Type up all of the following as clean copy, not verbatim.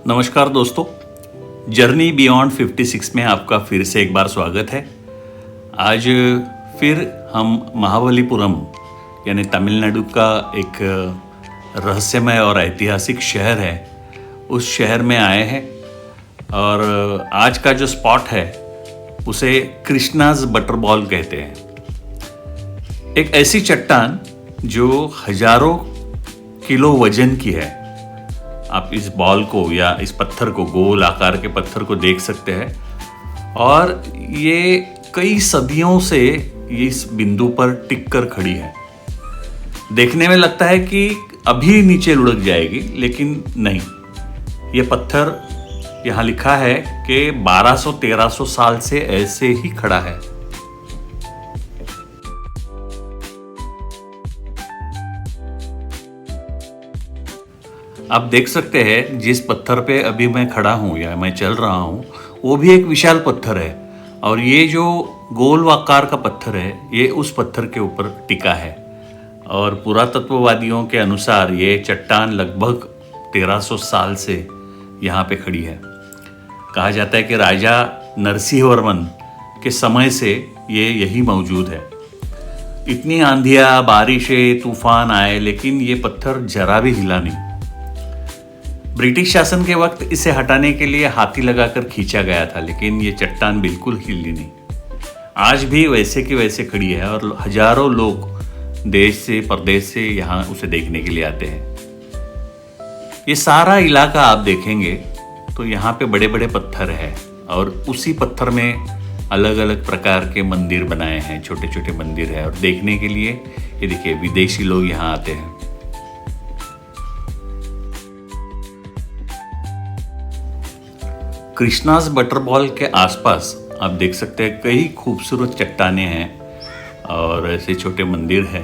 नमस्कार दोस्तों, journey beyond 56 में आपका फिर से एक बार स्वागत है। आज फिर हम महाबलीपुरम यानी तमिलनाडु का एक रहस्यमय और ऐतिहासिक शहर है, उस शहर में आए हैं। और आज का जो स्पॉट है उसे कृष्णाज बटर बॉल कहते हैं। एक ऐसी चट्टान जो हजारों किलो वजन की है। आप इस बॉल को या इस पत्थर को, गोल आकार के पत्थर को देख सकते हैं और ये कई सदियों से ये इस बिंदु पर टिक कर खड़ी है। देखने में लगता है कि अभी नीचे लुढ़क जाएगी, लेकिन नहीं। ये पत्थर यहाँ लिखा है कि 1200-1300 साल से ऐसे ही खड़ा है। आप देख सकते हैं जिस पत्थर पे अभी मैं खड़ा हूँ या मैं चल रहा हूँ, वो भी एक विशाल पत्थर है। और ये जो गोल आकार का पत्थर है, ये उस पत्थर के ऊपर टिका है। और पुरातत्ववादियों के अनुसार ये चट्टान लगभग 1300 साल से यहाँ पे खड़ी है। कहा जाता है कि राजा नरसिंहवर्मन के समय से ये यही मौजूद है। इतनी आंधियाँ, बारिशें, तूफान आए, लेकिन ये पत्थर जरा भी हिला नहीं। ब्रिटिश शासन के वक्त इसे हटाने के लिए हाथी लगाकर खींचा गया था, लेकिन ये चट्टान बिल्कुल हिली नहीं। आज भी वैसे की वैसे खड़ी है और हजारों लोग देश से, परदेश से यहाँ उसे देखने के लिए आते हैं। ये सारा इलाका आप देखेंगे तो यहाँ पे बड़े बड़े पत्थर है और उसी पत्थर में अलग अलग प्रकार के मंदिर बनाए हैं, छोटे छोटे मंदिर है। और देखने के लिए ये देखिए, विदेशी लोग यहाँ आते हैं। कृष्णाज बटर बॉल के आसपास आप देख सकते हैं कई खूबसूरत चट्टानें हैं और ऐसे छोटे मंदिर हैं।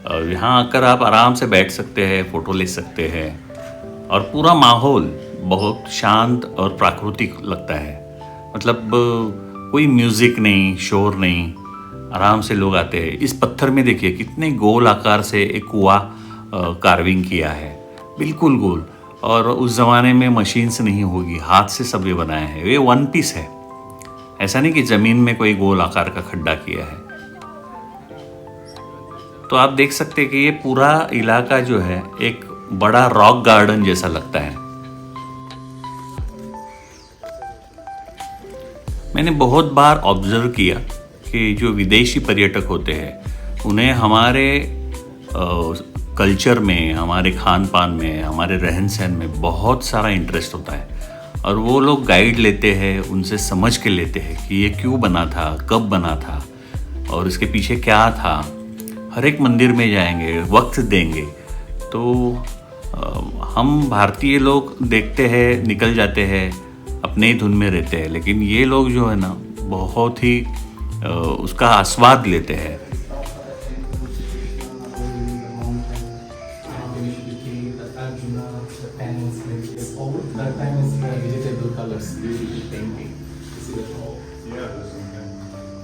और यहाँ आकर आप आराम से बैठ सकते हैं, फ़ोटो ले सकते हैं। और पूरा माहौल बहुत शांत और प्राकृतिक लगता है। मतलब कोई म्यूज़िक नहीं, शोर नहीं, आराम से लोग आते हैं। इस पत्थर में देखिए कितने गोल आकार से एक कुआं कार्विंग किया है, बिल्कुल गोल। और उस ज़माने में मशीन्स नहीं होगी, हाथ से सब ये बनाया है। ये वन पीस है, ऐसा नहीं कि ज़मीन में कोई गोल आकार का खड्डा किया है। तो आप देख सकते हैं कि ये पूरा इलाका जो है एक बड़ा रॉक गार्डन जैसा लगता है। मैंने बहुत बार ऑब्जर्व किया कि जो विदेशी पर्यटक होते हैं उन्हें हमारे कल्चर में, हमारे खान पान में, हमारे रहन सहन में बहुत सारा इंटरेस्ट होता है। और वो लोग गाइड लेते हैं, उनसे समझ के लेते हैं कि ये क्यों बना था, कब बना था और इसके पीछे क्या था। हर एक मंदिर में जाएंगे, वक्त देंगे। तो हम भारतीय लोग देखते हैं, निकल जाते हैं, अपने ही धुन में रहते हैं। लेकिन ये लोग जो है ना, बहुत ही उसका आस्वाद लेते हैं।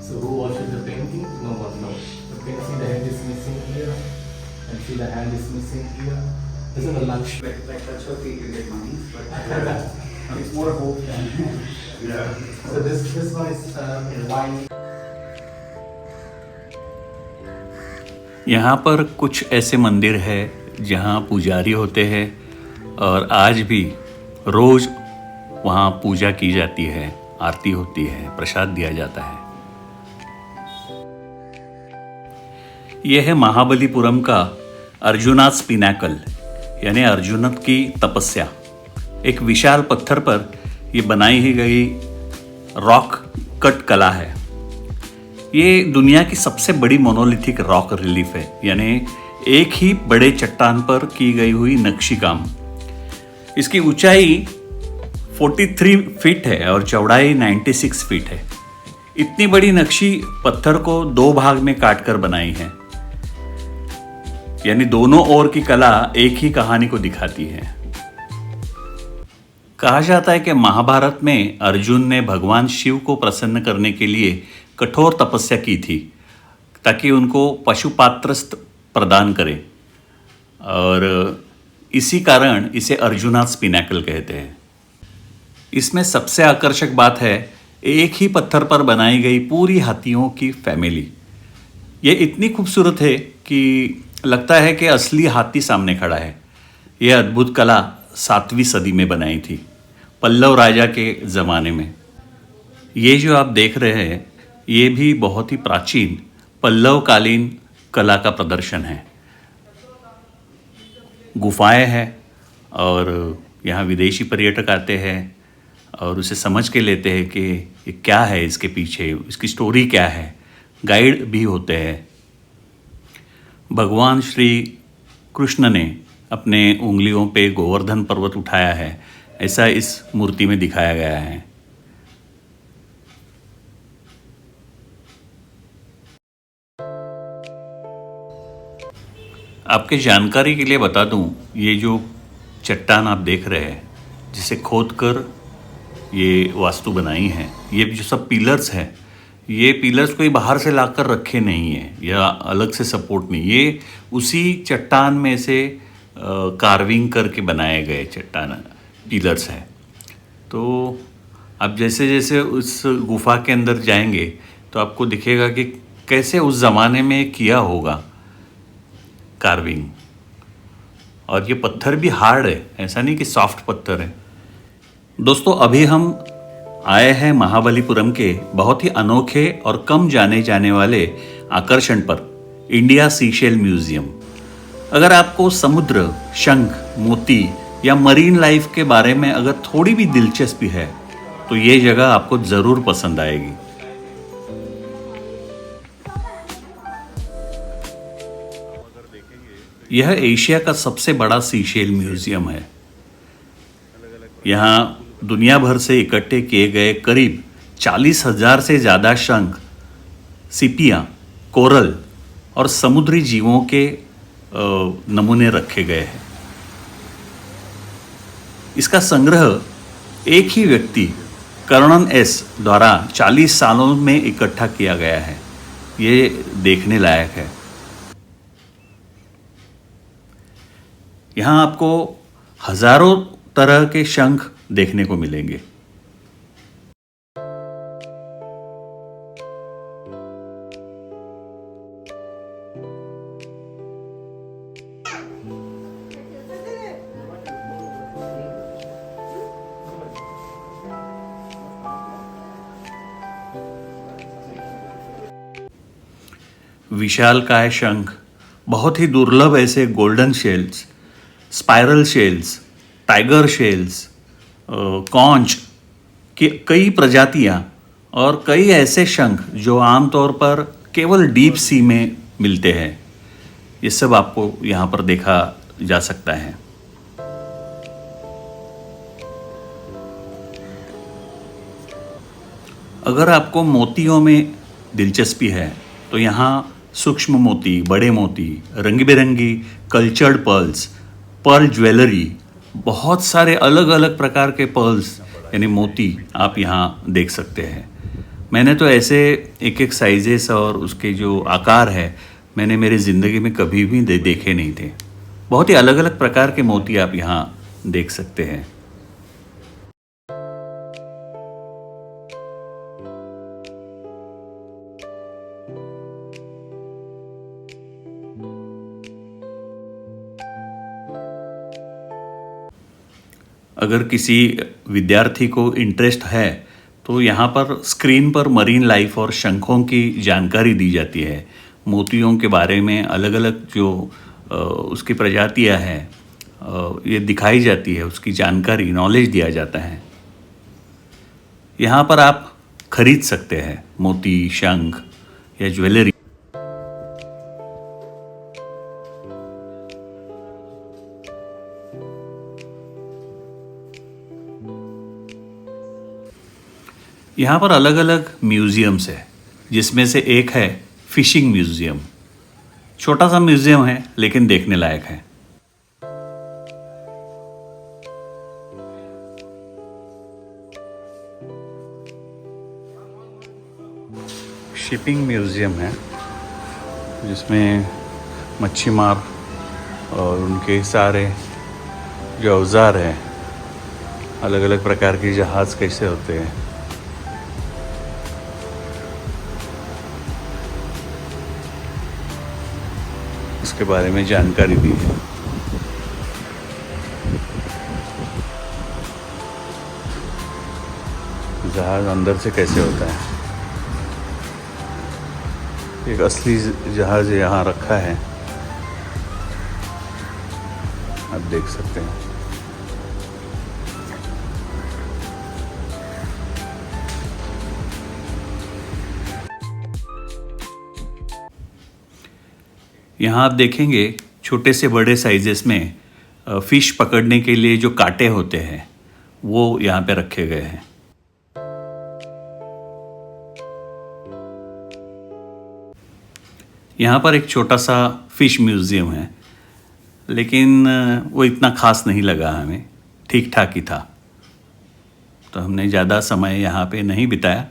So who watches the painting? No one knows. The painting, the head is missing here, and see the hand is missing here. This is a lunch. Like that's what we get money, but it's more hope than yeah. So this one is wine. यहाँ पर कुछ ऐसे मंदिर है जहाँ पुजारी होते हैं और आज भी रोज़ वहाँ पूजा की जाती है, आरती होती है, प्रसाद दिया जाता है। यह है महाबलीपुरम का अर्जुनास पिनाकल यानी अर्जुनत की तपस्या। एक विशाल पत्थर पर यह बनाई ही गई रॉक कट कला है। ये दुनिया की सबसे बड़ी मोनोलिथिक रॉक रिलीफ है, यानी एक ही बड़े चट्टान पर की गई हुई नक्शी काम। इसकी ऊंचाई 43 फीट है और चौड़ाई 96 फीट है। इतनी बड़ी नक्शी पत्थर को 2 भाग में काटकर बनाई है, यानी दोनों ओर की कला एक ही कहानी को दिखाती है। कहा जाता है कि महाभारत में अर्जुन ने भगवान शिव को प्रसन्न करने के लिए कठोर तपस्या की थी ताकि उनको पशुपात्रस्थ प्रदान करे। और इसी कारण इसे अर्जुनास पिनाकल कहते हैं। इसमें सबसे आकर्षक बात है एक ही पत्थर पर बनाई गई पूरी हाथियों की फैमिली। ये इतनी खूबसूरत है कि लगता है कि असली हाथी सामने खड़ा है। यह अद्भुत कला 7वीं सदी में बनाई थी, पल्लव राजा के ज़माने में। ये जो आप देख रहे हैं ये भी बहुत ही प्राचीन पल्लवकालीन कला का प्रदर्शन है। गुफाएं हैं और यहाँ विदेशी पर्यटक आते हैं और उसे समझ के लेते हैं कि ये क्या है, इसके पीछे इसकी स्टोरी क्या है। गाइड भी होते हैं। भगवान श्री कृष्ण ने अपने उंगलियों पे गोवर्धन पर्वत उठाया है, ऐसा इस मूर्ति में दिखाया गया है। आपके जानकारी के लिए बता दूं, ये जो चट्टान आप देख रहे हैं जिसे खोद कर ये वास्तु बनाई है, ये जो सब पिलर्स हैं, ये पिलर्स कोई बाहर से लाकर रखे नहीं है या अलग से सपोर्ट नहीं, ये उसी चट्टान में से कार्विंग करके बनाए गए चट्टान पिलर्स हैं। तो आप जैसे जैसे उस गुफा के अंदर जाएंगे तो आपको दिखेगा कि कैसे उस ज़माने में किया होगा कार्विंग। और ये पत्थर भी हार्ड है, ऐसा नहीं कि सॉफ्ट पत्थर है। दोस्तों अभी हम आए हैं महाबलीपुरम के बहुत ही अनोखे और कम जाने जाने वाले आकर्षण पर, इंडिया सीशेल म्यूजियम। अगर आपको समुद्र, शंख, मोती या मरीन लाइफ के बारे में अगर थोड़ी भी दिलचस्पी है तो ये जगह आपको ज़रूर पसंद आएगी। यह एशिया का सबसे बड़ा सीशेल म्यूजियम है। यहाँ दुनिया भर से इकट्ठे किए गए करीब 40,000 से ज़्यादा शंख, सीपियाँ, कोरल और समुद्री जीवों के नमूने रखे गए हैं। इसका संग्रह एक ही व्यक्ति कर्णन एस द्वारा 40 सालों में इकट्ठा किया गया है। ये देखने लायक है। यहाँ आपको हजारों तरह के शंख देखने को मिलेंगे। विशालकाय शंख, बहुत ही दुर्लभ ऐसे golden shells, spiral shells, tiger shells, conch की कई प्रजातियां और कई ऐसे शंख जो आमतौर पर केवल डीप सी में मिलते हैं, ये सब आपको यहाँ पर देखा जा सकता है। अगर आपको मोतियों में दिलचस्पी है तो यहाँ सूक्ष्म मोती, बड़े मोती, रंग बिरंगी कल्चर्ड पर्ल्स, पर्ल ज्वेलरी, बहुत सारे अलग अलग प्रकार के पर्ल्स यानी मोती आप यहाँ देख सकते हैं। मैंने तो ऐसे एक एक साइजेस और उसके जो आकार है मैंने मेरी ज़िंदगी में कभी भी देखे नहीं थे। बहुत ही अलग अलग प्रकार के मोती आप यहाँ देख सकते हैं। अगर किसी विद्यार्थी को इंटरेस्ट है तो यहाँ पर स्क्रीन पर मरीन लाइफ और शंखों की जानकारी दी जाती है। मोतियों के बारे में अलग अलग जो उसकी प्रजातियाँ हैं ये दिखाई जाती है, उसकी जानकारी, नॉलेज दिया जाता है। यहाँ पर आप खरीद सकते हैं मोती, शंख या ज्वेलरी। यहाँ पर अलग अलग म्यूज़ियम्स है, जिसमें से एक है फिशिंग म्यूज़ियम। छोटा सा म्यूज़ियम है लेकिन देखने लायक है। शिपिंग म्यूज़ियम है जिसमें मच्छी मार और उनके सारे जो औजार है, अलग अलग प्रकार के जहाज़ कैसे होते हैं, उसके बारे में जानकारी दी है। जहाज़ अंदर से कैसे होता है, एक असली जहाज़ यहाँ रखा है, आप देख सकते हैं। यहाँ आप देखेंगे छोटे से बड़े साइजेस में फ़िश पकड़ने के लिए जो कांटे होते हैं वो यहाँ पे रखे गए हैं। यहाँ पर एक छोटा सा फ़िश म्यूज़ियम है, लेकिन वो इतना ख़ास नहीं लगा हमें, ठीक ठाक ही था, तो हमने ज़्यादा समय यहाँ पे नहीं बिताया।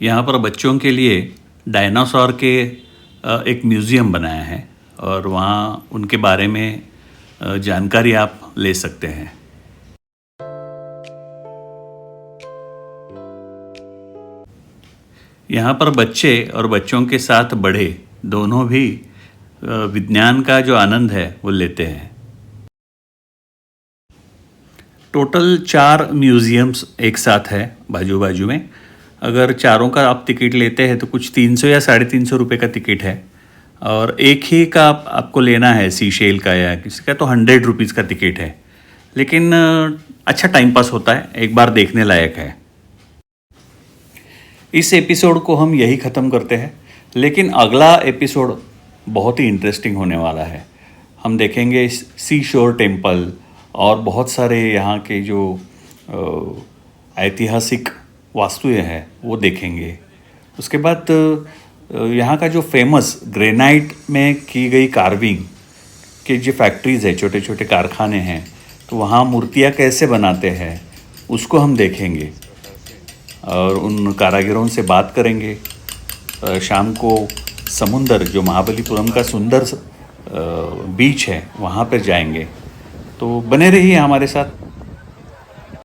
यहाँ पर बच्चों के लिए डायनासोर के एक म्यूज़ियम बनाया है और वहाँ उनके बारे में जानकारी आप ले सकते हैं। यहाँ पर बच्चे और बच्चों के साथ बड़े दोनों भी विज्ञान का जो आनंद है वो लेते हैं। टोटल 4 म्यूज़ियम्स एक साथ है बाजू बाजू में। अगर चारों का आप टिकट लेते हैं तो कुछ 300 या 350 रुपये का टिकट है, और एक ही का आपको लेना है सीशेल का या किसी का तो 100 रुपीज़ का टिकट है, लेकिन अच्छा टाइम पास होता है, एक बार देखने लायक है। इस एपिसोड को हम यही ख़त्म करते हैं, लेकिन अगला एपिसोड बहुत ही इंटरेस्टिंग होने वाला है। हम देखेंगे सी शोर टेम्पल और बहुत सारे यहाँ के जो ऐतिहासिक वास्तुएं हैं वो देखेंगे। उसके बाद यहाँ का जो फेमस ग्रेनाइट में की गई कार्विंग के जो फैक्ट्रीज़ है, छोटे छोटे कारखाने हैं, तो वहाँ मूर्तियाँ कैसे बनाते हैं उसको हम देखेंगे और उन कारीगरों से बात करेंगे। शाम को समुंदर जो महाबलीपुरम का सुंदर बीच है वहाँ पर जाएंगे, तो बने रहिए हमारे साथ।